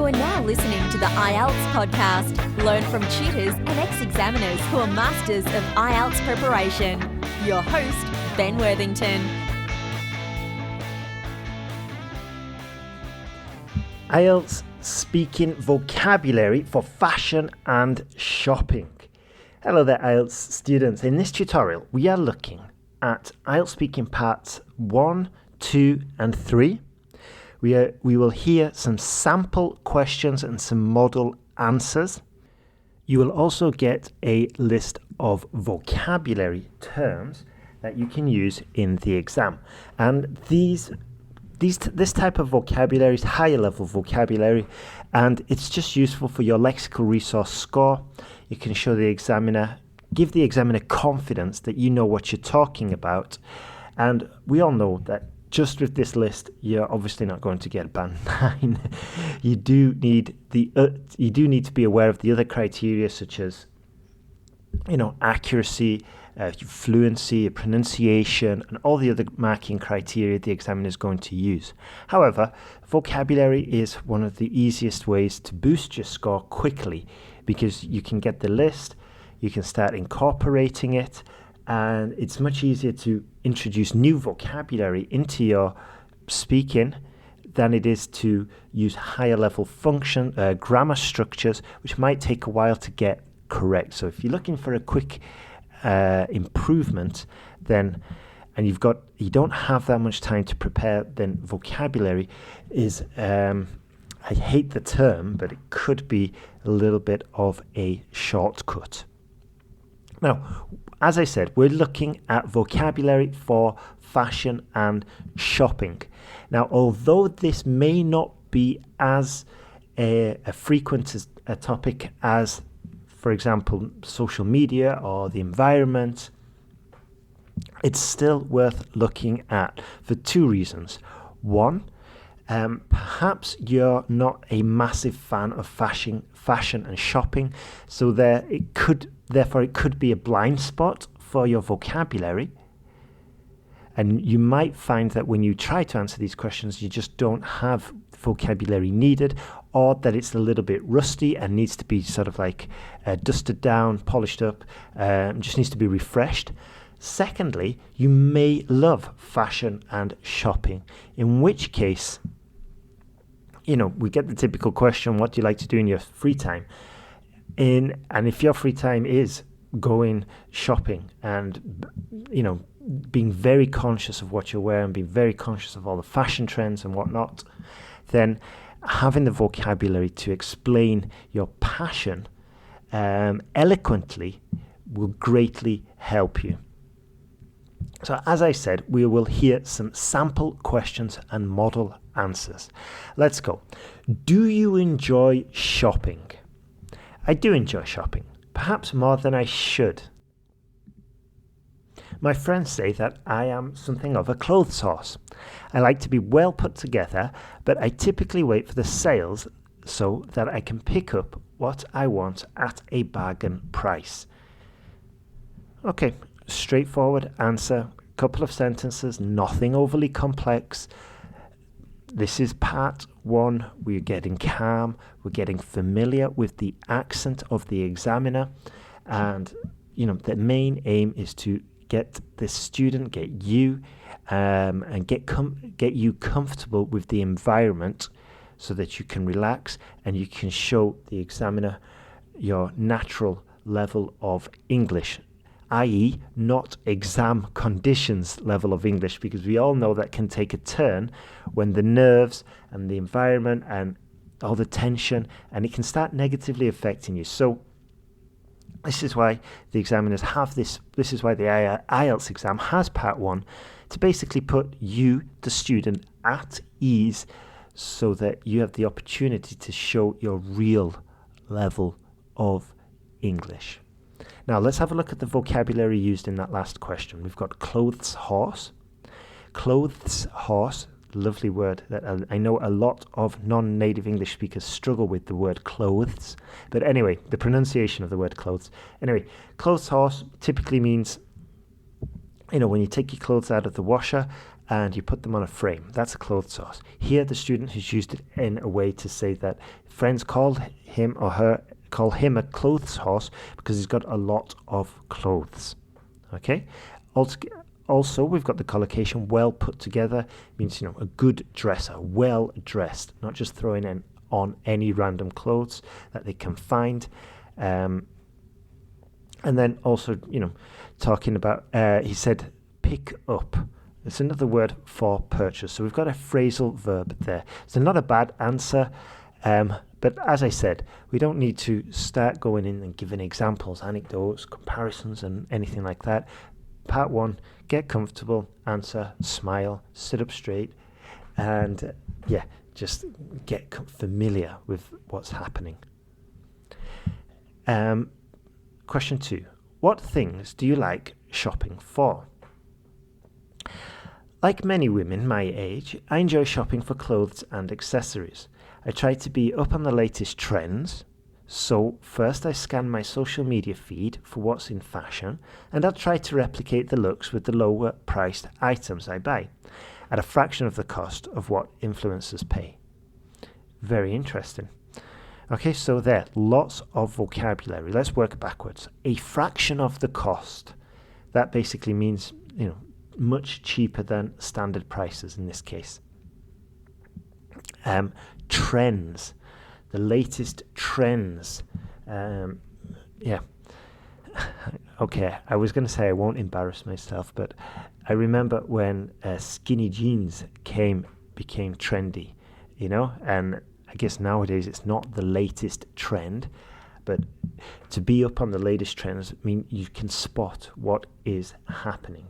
You are now listening to the IELTS podcast. Learn from tutors and ex-examiners who are masters of IELTS preparation. Your host, Ben Worthington. IELTS speaking vocabulary for fashion and shopping. Hello there, IELTS students. In this tutorial, we are looking at IELTS speaking parts 1, 2 and 3. We will hear some sample questions and some model answers. You will also get a list of vocabulary terms that you can use in the exam. And this type of vocabulary is higher level vocabulary, and it's just useful for your lexical resource score. You can show the examiner, give the examiner confidence that you know what you're talking about. And we all know that just with this list, you're obviously not going to get band 9. You do need to be aware of the other criteria, such as, accuracy, fluency, pronunciation, and all the other marking criteria the examiner is going to use. However, vocabulary is one of the easiest ways to boost your score quickly, because you can get the list, you can start incorporating it, and it's much easier to introduce new vocabulary into your speaking than it is to use higher level grammar structures, which might take a while to get correct. So if you're looking for a quick improvement, and you don't have that much time to prepare, then vocabulary is, I hate the term, but it could be a little bit of a shortcut. Now, as I said, we're looking at vocabulary for fashion and shopping. Now, although this may not be as a frequent a topic as, for example, social media or the environment, it's still worth looking at for two reasons. One, perhaps you're not a massive fan of fashion and shopping, so therefore it could be a blind spot for your vocabulary, and you might find that when you try to answer these questions, you just don't have vocabulary needed, or that it's a little bit rusty and needs to be sort of like dusted down, polished up, just needs to be refreshed. Secondly, you may love fashion and shopping, in which case, we get the typical question, what do you like to do in your free time? And if your free time is going shopping and, being very conscious of what you're wearing, being very conscious of all the fashion trends and whatnot, then having the vocabulary to explain your passion eloquently will greatly help you. So as I said, we will hear some sample questions and model answers. Let's go. Do you enjoy shopping? I do enjoy shopping, perhaps more than I should. My friends say that I am something of a clothes horse. I like to be well put together, but I typically wait for the sales so that I can pick up what I want at a bargain price. Okay, straightforward answer, couple of sentences, nothing overly complex. This is part 1. We're getting calm, we're getting familiar with the accent of the examiner, and the main aim is to get the student, get you, and get you comfortable with the environment so that you can relax and you can show the examiner your natural level of English, i.e. not exam conditions level of English, because we all know that can take a turn when the nerves and the environment and all the tension, and it can start negatively affecting you. So this is why the examiners have this is why the IELTS exam has part 1, to basically put you, the student, at ease so that you have the opportunity to show your real level of English. Now let's have a look at the vocabulary used in that last question. We've got clothes horse. Clothes horse, lovely word that I know a lot of non-native English speakers struggle with the word clothes. But anyway, the pronunciation of the word clothes. Anyway, clothes horse typically means, when you take your clothes out of the washer, and you put them on a frame. That's a clothes horse. Here the student has used it in a way to say that friends call him a clothes horse because he's got a lot of clothes. Okay? Also, we've got the collocation well put together. Means, a good dresser, well dressed, not just throwing on any random clothes that they can find. And then also, talking about, he said, pick up. It's another word for purchase. So we've got a phrasal verb there. So not a bad answer. But as I said, we don't need to start going in and giving examples, anecdotes, comparisons, and anything like that. Part 1, get comfortable, answer, smile, sit up straight, and just get familiar with what's happening. Question 2, what things do you like shopping for? Like many women my age, I enjoy shopping for clothes and accessories. I try to be up on the latest trends. So first I scan my social media feed for what's in fashion, and I'll try to replicate the looks with the lower priced items I buy at a fraction of the cost of what influencers pay. Very interesting. Okay, so there, lots of vocabulary. Let's work backwards. A fraction of the cost. That basically means, much cheaper than standard prices in this case. Trends. The latest trends. Okay, I was going to say I won't embarrass myself, but I remember when skinny jeans became trendy, and I guess nowadays it's not the latest trend, but to be up on the latest trends mean you can spot what is happening.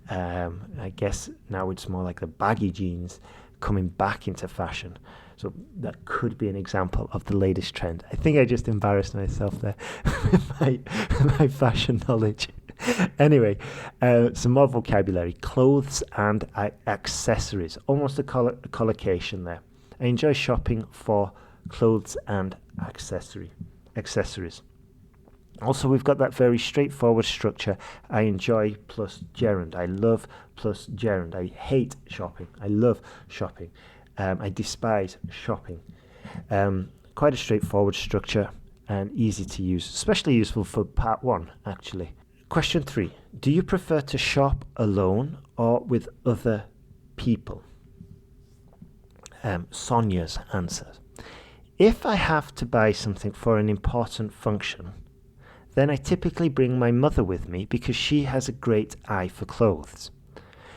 I guess now it's more like the baggy jeans coming back into fashion. So that could be an example of the latest trend. I think I just embarrassed myself there with my fashion knowledge. Anyway, some more vocabulary. Clothes and accessories. Almost a collocation there. I enjoy shopping for clothes and accessories. Also, we've got that very straightforward structure. I enjoy plus gerund. I love plus gerund. I hate shopping. I love shopping. I despise shopping. Quite a straightforward structure and easy to use, especially useful for part 1, actually. Question 3. Do you prefer to shop alone or with other people? Sonia's answer. If I have to buy something for an important function, then I typically bring my mother with me because she has a great eye for clothes.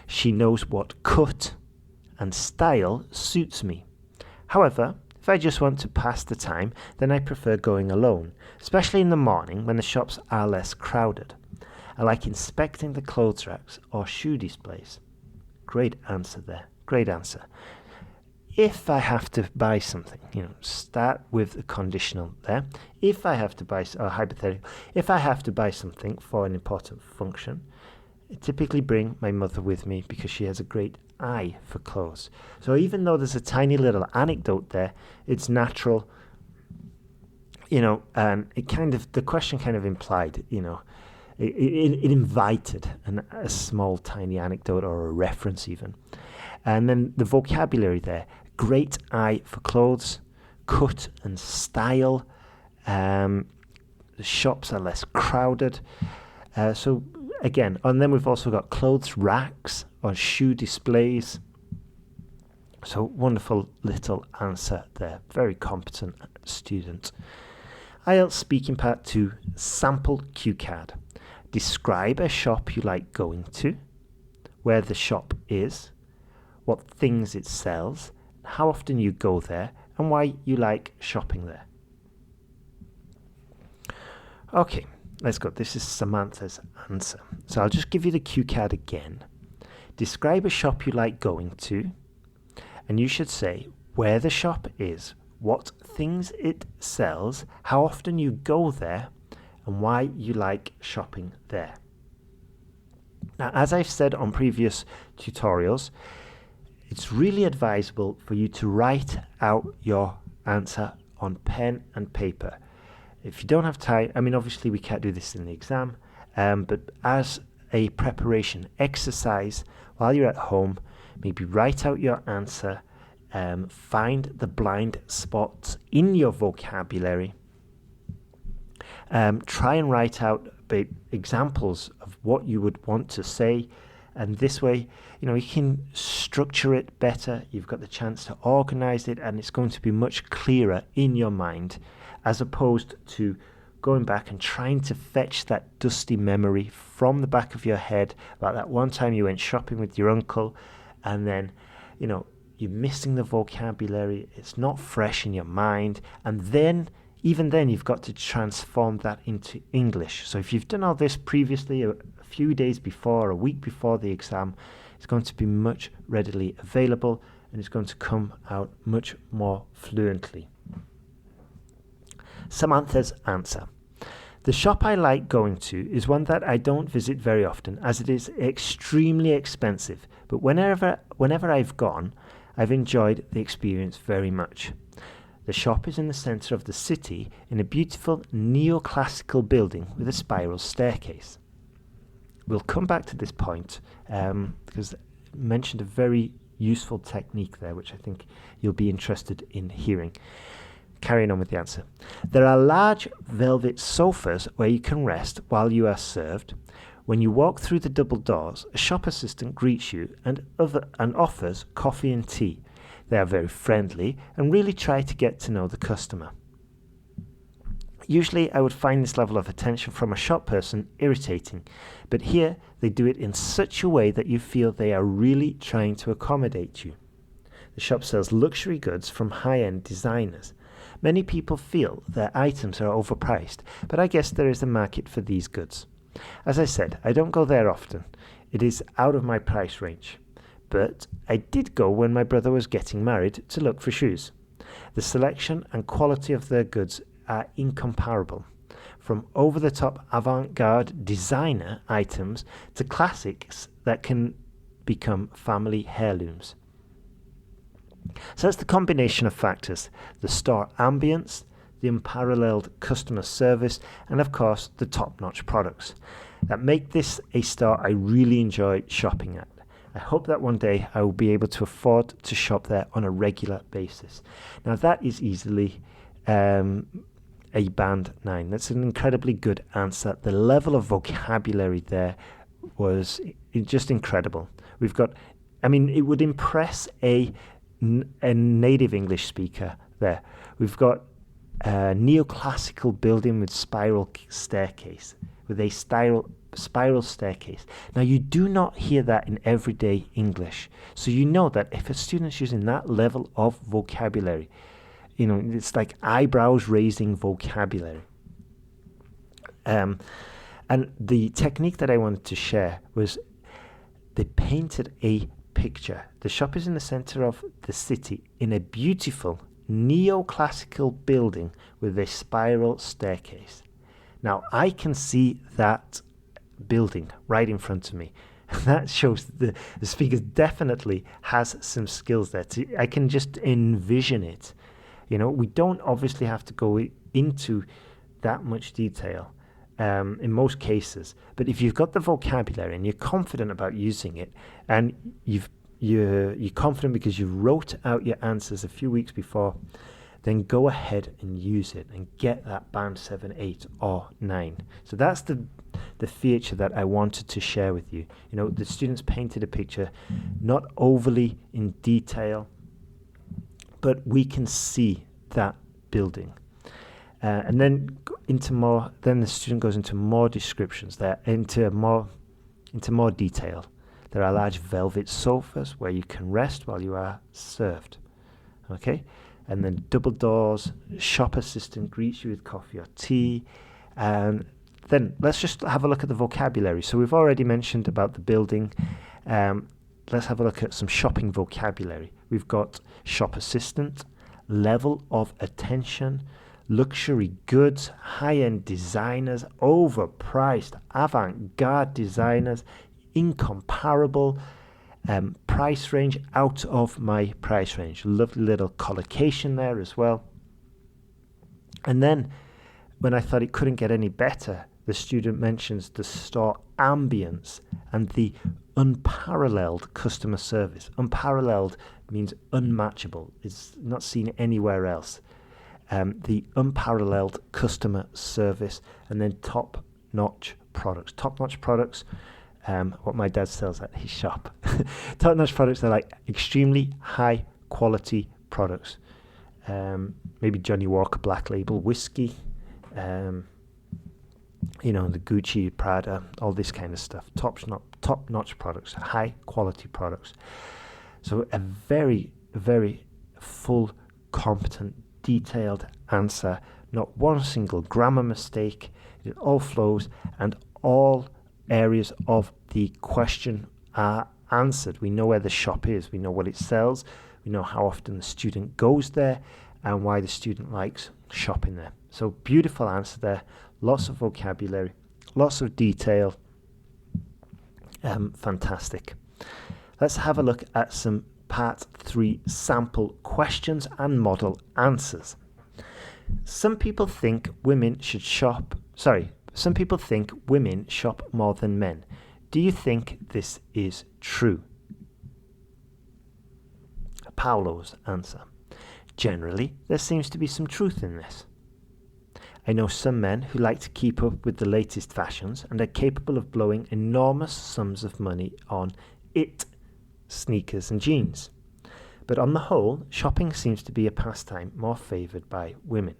She knows what cut and style suits me. However, if I just want to pass the time, then I prefer going alone, especially in the morning when the shops are less crowded. I like inspecting the clothes racks or shoe displays. Great answer there. Great answer. If I have to buy something, start with the conditional there. If I have to buy, or hypothetical, if I have to buy something for an important function, I typically bring my mother with me because she has a great eye for clothes. So even though there's a tiny little anecdote there, it's natural, and the question kind of implied, it invited a small tiny anecdote or a reference even. And then the vocabulary there, great eye for clothes, cut and style, the shops are less crowded. So again, and then we've also got clothes racks or shoe displays. So wonderful little answer there. Very competent student. IELTS speaking part 2, sample cue card. Describe a shop you like going to, where the shop is, what things it sells, how often you go there, and why you like shopping there. Okay, let's go. This is Samantha's answer. So I'll just give you the cue card again. Describe a shop you like going to, and you should say where the shop is, what things it sells, how often you go there, and why you like shopping there. Now, as I've said on previous tutorials, it's really advisable for you to write out your answer on pen and paper. If you don't have time, obviously we can't do this in the exam, but as a preparation exercise while you're at home, maybe write out your answer, find the blind spots in your vocabulary, try and write out examples of what you would want to say, and this way, you can structure it better. You've got the chance to organize it, and it's going to be much clearer in your mind, as opposed to going back and trying to fetch that dusty memory from the back of your head about that one time you went shopping with your uncle, and then, you're missing the vocabulary. It's not fresh in your mind, and then even then you've got to transform that into English. So if you've done all this previously, a few days before, a week before the exam, it's going to be much readily available, and it's going to come out much more fluently. Samantha's answer. The shop I like going to is one that I don't visit very often, as it is extremely expensive, but whenever I've gone, I've enjoyed the experience very much. The shop is in the centre of the city in a beautiful neoclassical building with a spiral staircase. We'll come back to this point because I mentioned a very useful technique there, which I think you'll be interested in hearing. Carrying on with the answer. There are large velvet sofas where you can rest while you are served. When you walk through the double doors, a shop assistant greets you and offers coffee and tea. They are very friendly and really try to get to know the customer. Usually I would find this level of attention from a shop person irritating, but here they do it in such a way that you feel they are really trying to accommodate you. The shop sells luxury goods from high-end designers. Many people feel their items are overpriced, but I guess there is a market for these goods. As I said, I don't go there often. It is out of my price range. But I did go when my brother was getting married to look for shoes. The selection and quality of their goods are incomparable. From over-the-top avant-garde designer items to classics that can become family heirlooms. So it's the combination of factors, the store ambience, the unparalleled customer service, and of course the top-notch products that make this a store I really enjoy shopping at. I hope that one day I will be able to afford to shop there on a regular basis. Now that is easily a band 9. That's an incredibly good answer. The level of vocabulary there was just incredible. We've got, it would impress a native English speaker there. We've got a neoclassical building with spiral staircase, with a spiral staircase. Now you do not hear that in everyday English. So you know that if a student's using that level of vocabulary, it's like eyebrows raising vocabulary. And the technique that I wanted to share was they painted a picture. The shop is in the center of the city in a beautiful neoclassical building with a spiral staircase. Now I can see that building right in front of me. That shows that the speaker definitely has some skills there. I can just envision it. We don't obviously have to go into that much detail in most cases, but if you've got the vocabulary and you're confident about using it, and you're confident because you wrote out your answers a few weeks before, then go ahead and use it and get that band 7, 8 or 9. So that's the feature that I wanted to share with you. The students painted a picture, not overly in detail, but we can see that building. And then the student goes into more descriptions there, into more detail. There are large velvet sofas where you can rest while you are served. Okay? And then double doors, shop assistant greets you with coffee or tea. And then let's just have a look at the vocabulary. So we've already mentioned about the building. Let's have a look at some shopping vocabulary. We've got shop assistant, level of attention, luxury goods, high-end designers, overpriced, avant-garde designers, incomparable, price range, out of my price range. Lovely little collocation there as well. And then when I thought it couldn't get any better, the student mentions the store ambience and the unparalleled customer service. Unparalleled means unmatchable. It's not seen anywhere else. The unparalleled customer service, and then top-notch products. Top-notch products, what my dad sells at his shop. Top-notch products are like extremely high-quality products. Maybe Johnny Walker Black Label whiskey, the Gucci, Prada, all this kind of stuff. Top-notch products, high-quality products. So a very, very full, competent, detailed answer, not one single grammar mistake. It all flows, and all areas of the question are answered. We know where the shop is, we know what it sells, we know how often the student goes there, and why the student likes shopping there. So beautiful answer there, lots of vocabulary, lots of detail, fantastic. Let's have a look at some Part 3 sample questions and model answers. Some people think women shop more than men. Do you think this is true? Paolo's answer. Generally, there seems to be some truth in this. I know some men who like to keep up with the latest fashions and are capable of blowing enormous sums of money on it, sneakers and jeans. But on the whole, shopping seems to be a pastime more favoured by women.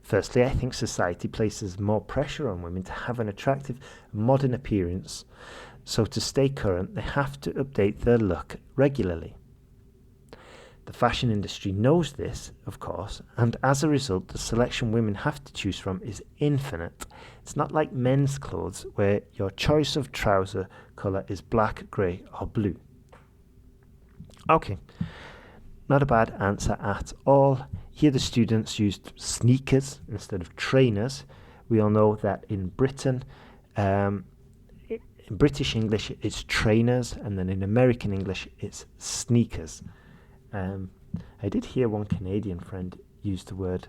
Firstly, I think society places more pressure on women to have an attractive, modern appearance, so to stay current, they have to update their look regularly. The fashion industry knows this, of course, and as a result, the selection women have to choose from is infinite. It's not like men's clothes, where your choice of trouser colour is black, grey or blue. Okay, not a bad answer at all. Here the students used sneakers instead of trainers. We all know that in Britain, in British English it's trainers, and then in American English it's sneakers. I did hear one Canadian friend use the word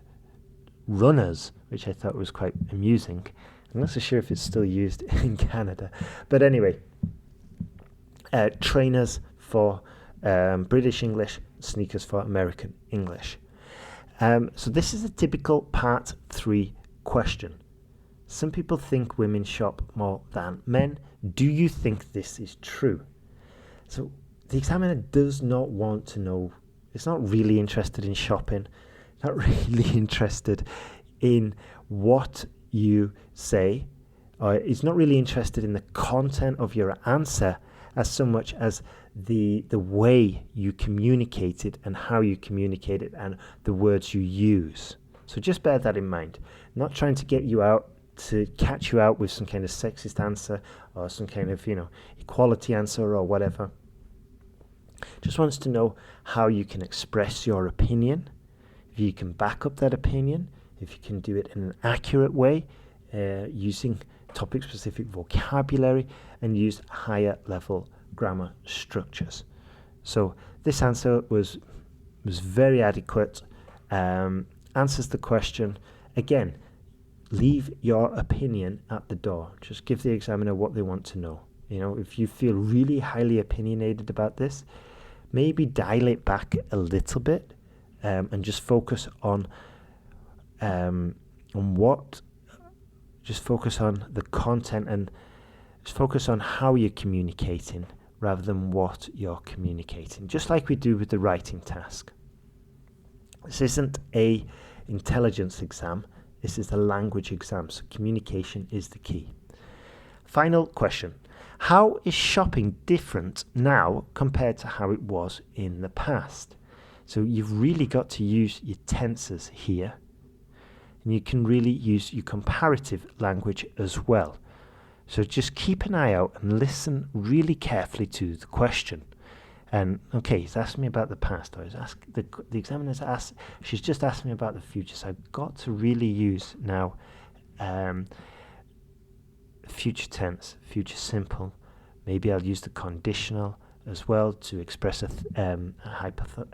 runners, which I thought was quite amusing. I'm not so sure if it's still used in Canada. But anyway, trainers for British English, sneakers for American English. So this is a typical Part 3 question. Some people think women shop more than men. Do you think this is true? So the examiner does not want to know. It's not really interested in shopping, not really interested in what you say, or it's not really interested in the content of your answer as so much as the way you communicate it and how you communicate it and the words you use. So just bear that in mind. Not trying to get you out, to catch you out with some kind of sexist answer or some kind of, equality answer or whatever. Just wants to know how you can express your opinion, if you can back up that opinion, if you can do it in an accurate way, using topic-specific vocabulary, and use higher level grammar structures. So this answer was very adequate, answers the question. Again, leave your opinion at the door. Just give the examiner what they want to know. If you feel really highly opinionated about this, maybe dial it back a little bit, and just focus on what. Just focus on the content and just focus on how you're communicating rather than what you're communicating. Just like we do with the writing task. This isn't a intelligence exam. This is a language exam. So communication is the key. Final question. How is shopping different now compared to how it was in the past? So you've really got to use your tenses here, and you can really use your comparative language as well. So just keep an eye out and listen really carefully to the question. And okay, he's asked me about the past, or the examiner's asked, she's just asked me about the future. So I've got to really use now future tense, future simple. Maybe I'll use the conditional as well to express a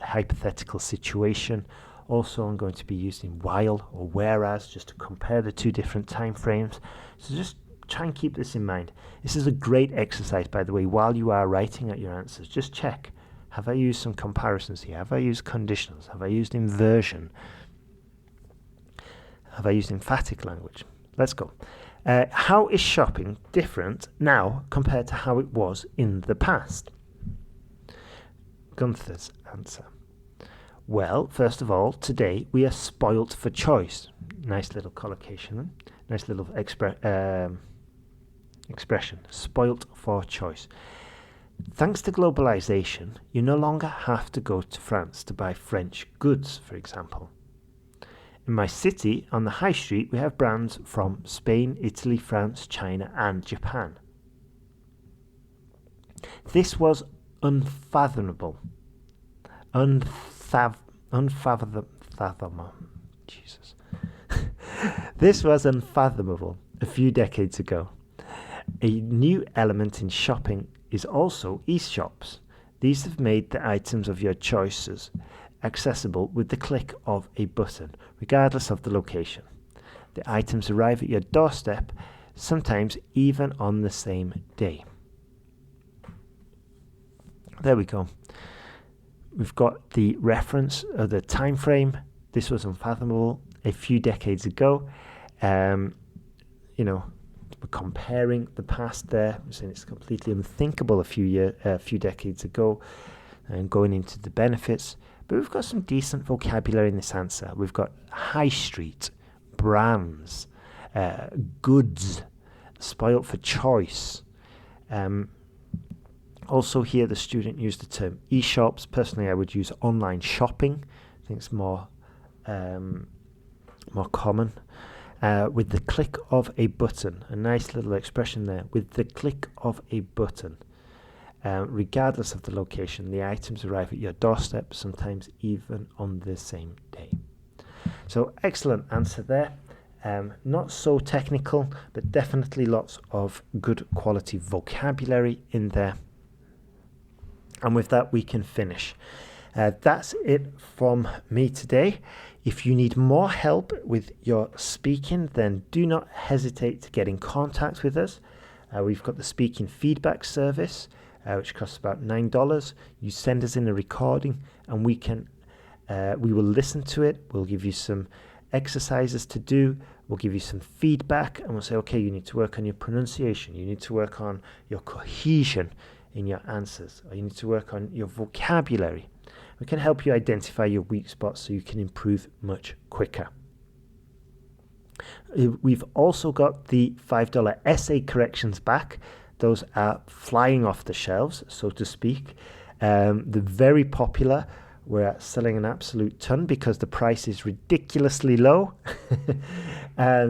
hypothetical situation, Also, I'm going to be using while or whereas just to compare the two different time frames. So just try and keep this in mind. This is a great exercise, by the way, while you are writing out your answers. Just check. Have I used some comparisons here? Have I used conditionals? Have I used inversion? Have I used emphatic language? Let's go. How is shopping different now compared to how it was in the past? Gunther's answer. Well, first of all, today we are spoilt for choice. Nice little collocation. Nice little expression. Spoilt for choice. Thanks to globalization, you no longer have to go to France to buy French goods, for example. In my city, on the high street, we have brands from Spain, Italy, France, China, and Japan. This was unfathomable. Unfathomable. Jesus. This was unfathomable a few decades ago. A new element in shopping is also e-shops. These have made the items of your choices accessible with the click of a button, regardless of the location. The items arrive at your doorstep, sometimes even on the same day. There we go. We've got the reference of the time frame. This was unfathomable a few decades ago. We're comparing the past there. We're saying it's completely unthinkable a few decades ago, and going into the benefits. But we've got some decent vocabulary in this answer. We've got high street, brands, goods, spoilt for choice. Also here, the student used the term e-shops. Personally, I would use online shopping. I think it's more common. With the click of a button. A nice little expression there. With the click of a button. Regardless of the location, the items arrive at your doorstep, sometimes even on the same day. So excellent answer there. Not so technical, but definitely lots of good quality vocabulary in there. And with that, we can finish. That's it from me today. If you need more help with your speaking, then do not hesitate to get in contact with us. We've got the speaking feedback service, which costs about $9. You send us in a recording, and we will listen to it. We'll give you some exercises to do. We'll give you some feedback, and we'll say, okay, you need to work on your pronunciation. You need to work on your cohesion in your answers, or you need to work on your vocabulary. We can help you identify your weak spots so you can improve much quicker. We've also got the $5 essay corrections back. Those are flying off the shelves, so to speak. They're very popular. We're selling an absolute ton because the price is ridiculously low.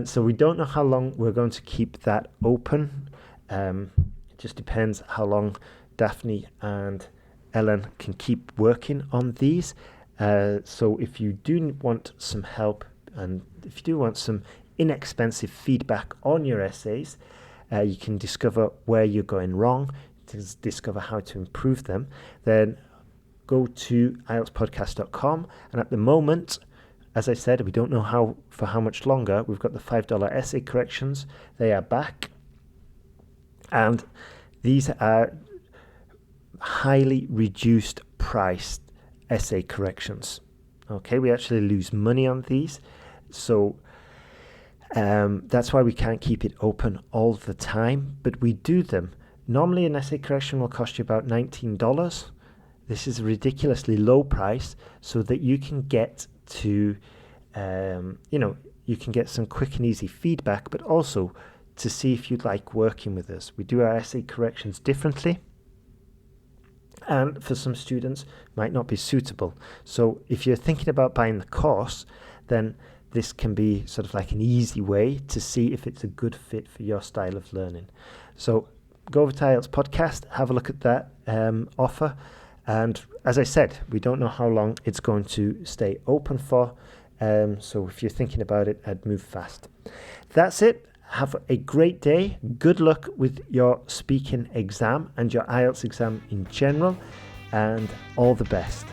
So we don't know how long we're going to keep that open. It just depends how long Daphne and Ellen can keep working on these. So if you do want some help, and if you do want some inexpensive feedback on your essays, you can discover where you're going wrong, discover how to improve them, then go to IELTSpodcast.com. And at the moment, as I said, we don't know for how much longer. We've got the $5 essay corrections. They are back. And these are highly reduced priced essay corrections. Okay, we actually lose money on these. So that's why we can't keep it open all the time, but we do them. Normally an essay correction will cost you about $19. This is a ridiculously low price so that you can get to, you can get some quick and easy feedback, but also to see if you'd like working with us. We do our essay corrections differently, and for some students might not be suitable. So if you're thinking about buying the course, then this can be sort of like an easy way to see if it's a good fit for your style of learning. So go over to IELTS Podcast, have a look at that offer. And as I said, we don't know how long it's going to stay open for. So if you're thinking about it, I'd move fast. That's it. Have a great day. Good luck with your speaking exam and your IELTS exam in general, and all the best.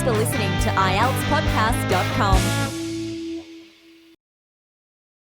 for listening to IELTSpodcast.com.